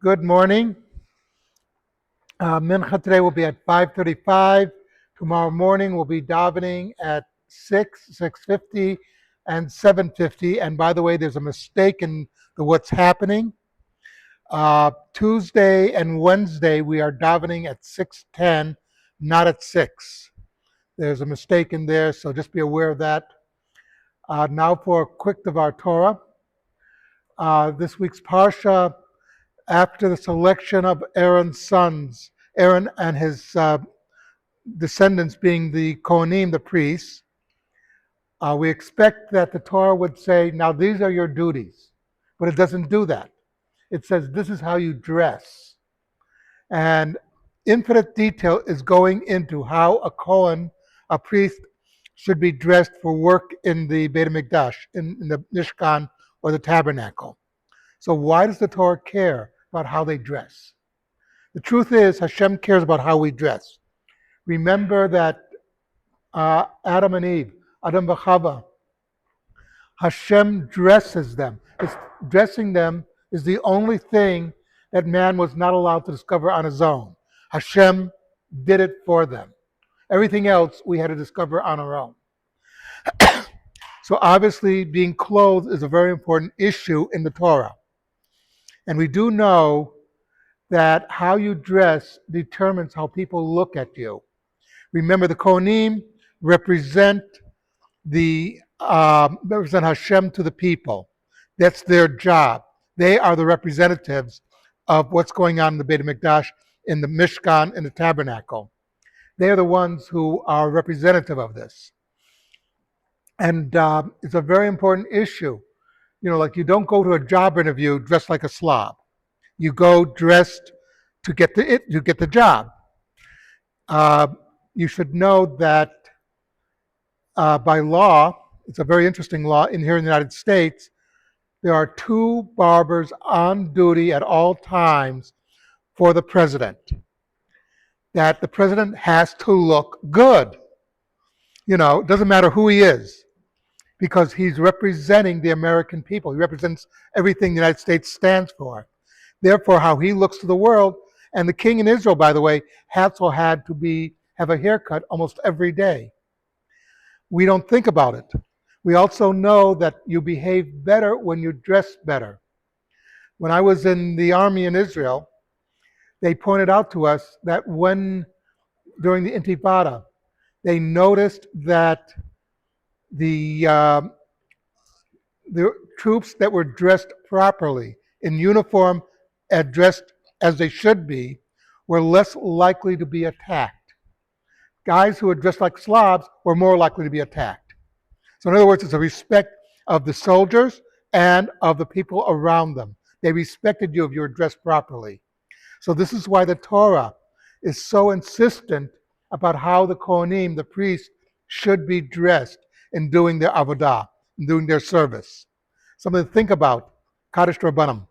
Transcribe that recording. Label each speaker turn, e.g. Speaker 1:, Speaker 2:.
Speaker 1: Good morning. Mincha today will be at 5:35. Tomorrow morning we'll be davening at 6:50, and 7:50. And by the way, there's a mistake in what's happening. Tuesday and Wednesday we are davening at 6:10, not at 6. There's a mistake in there, so just be aware of that. Now for a quick Devar Torah. This week's Parsha, after the selection of Aaron's sons, Aaron and his descendants being the Kohanim, the priests, we expect that the Torah would say, now these are your duties. But it doesn't do that. It says, this is how you dress. And infinite detail is going into how a Kohen, a priest, should be dressed for work in the Beit HaMikdash, in the Mishkan or the Tabernacle. So why does the Torah care about how they dress? The truth is, Hashem cares about how we dress. Remember that Adam and Eve, Adam and Chava, Hashem dresses them. Dressing them is the only thing that man was not allowed to discover on his own. Hashem did it for them. Everything else we had to discover on our own. So obviously being clothed is a very important issue in the Torah. And we do know that how you dress determines how people look at you. Remember, the Kohanim represent Hashem to the people. That's their job. They are the representatives of what's going on in the Beit HaMikdash, in the Mishkan, in the Tabernacle. They are the ones who are representative of this. And it's a very important issue. You know, like you don't go to a job interview dressed like a slob. You go dressed to get the job. You should know that by law, it's a very interesting law here in the United States, there are 2 barbers on duty at all times for the president. That the president has to look good. You know, it doesn't matter who he is, because he's representing the American people. He represents everything the United States stands for. Therefore, how he looks to the world, and the king in Israel, by the way, also had to have a haircut almost every day. We don't think about it. We also know that you behave better when you dress better. When I was in the army in Israel, they pointed out to us that during the Intifada, they noticed that the troops that were dressed properly, in uniform, and dressed as they should be, were less likely to be attacked. Guys who were dressed like slobs were more likely to be attacked. So in other words, it's a respect of the soldiers and of the people around them. They respected you if you were dressed properly. So this is why the Torah is so insistent about how the Kohanim, the priests, should be dressed in doing their avodah, in doing their service. Something to think about. Kaddish Rabbanim.